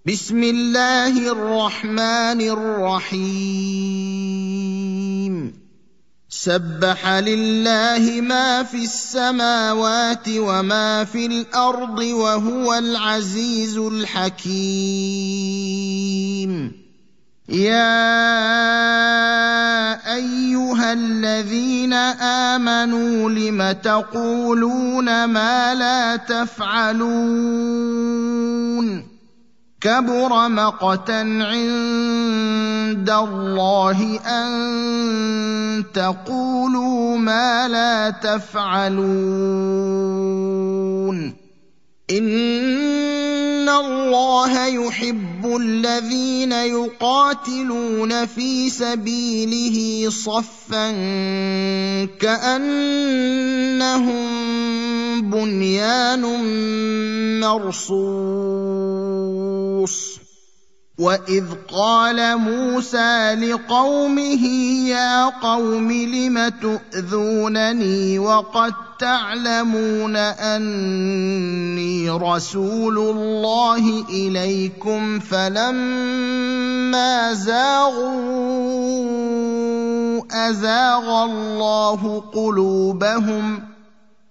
بسم الله الرحمن الرحيم سبح لله ما في السماوات وما في الأرض وهو العزيز الحكيم يا أيها الذين آمنوا لم تقولون ما لا تفعلون كبر مقتا عند الله أن تقولوا ما لا تفعلون إن الله يحب الذين يقاتلون في سبيله صفا كأنهم بنيان مرصوص وإذ قال موسى لقومه يا قوم لم تؤذونني وقد تعلمون أني رسول الله إليكم فلما زاغوا أزاغ الله قلوبهم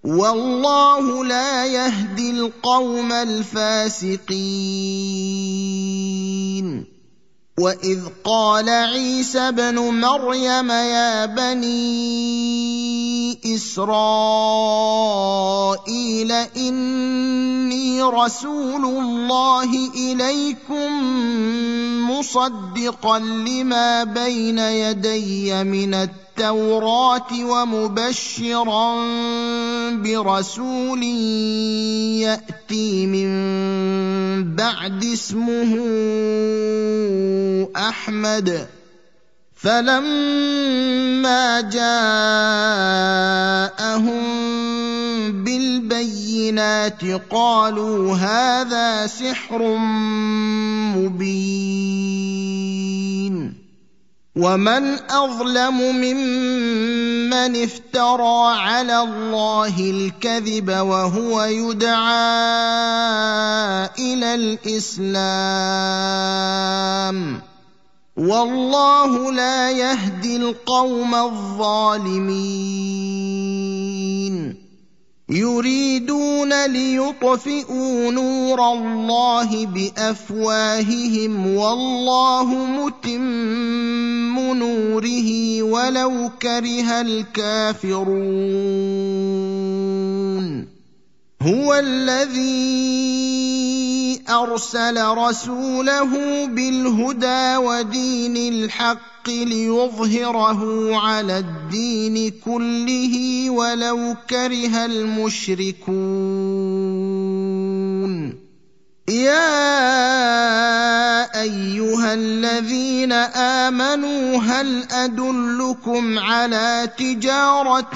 والله لا يهدي القوم الفاسقين وإذ قال عيسى ابن مريم يا بني إسرائيل إني رسول الله إليكم مصدقا لما بين يدي من التوراة ومبشرا برسول يأتي من بعد اسمه أحمد فلما جاءهم بالبينات قالوا هذا سحر مبين ومن أظلم ممن افترى على الله الكذب وهو يدعى إلى الإسلام والله لا يهدي القوم الظالمين يريدون ليطفئوا نور الله بأفواههم والله متم نوره ولو كره الكافرون هو الذي أرسل رسوله بالهدى ودين الحق ليظهره على الدين كله ولو كره المشركون يا أيها الذين آمنوا هل أدلكم على تجارة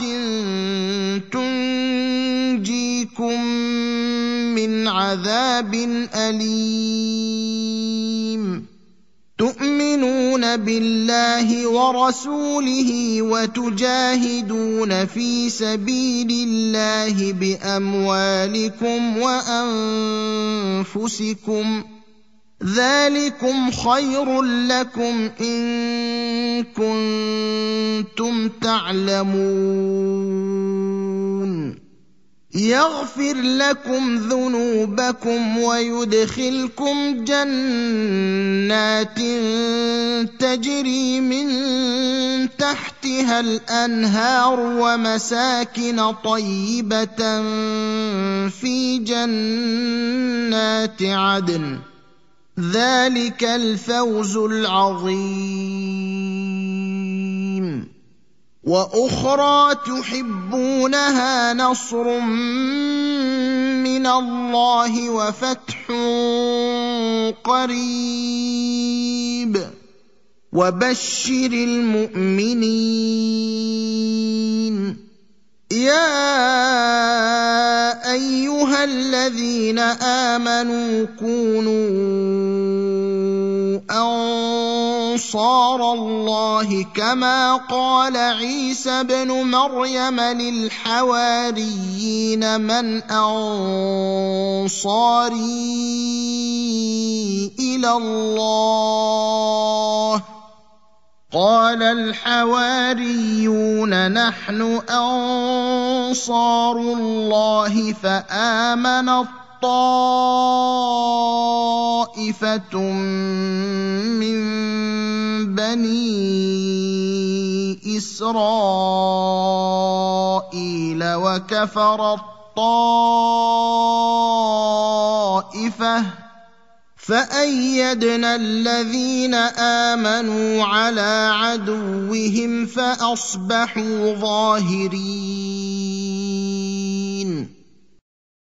تنجيكم من عذاب أليم تؤمنون بالله ورسوله وتجاهدون في سبيل الله بأموالكم وأنفسكم ذلكم خير لكم إن كنتم تعلمون يغفر لكم ذنوبكم ويدخلكم جنات تجري من تحتها الأنهار ومساكن طيبة في جنات عدن ذلك الفوز العظيم وأخرى تحبونها نصر من الله وفتح قريب وبشر المؤمنين يا أيها الذين آمنوا كونوا أنصار الله كما قال عيسى ابن مريم للحواريين من أنصاري إلى الله قال الحواريون نحن أنصار الله فآمنت طائفة من بني إسرائيل وكفرت طائفة فأيدنا الذين آمنوا على عدوهم فأصبحوا ظاهرين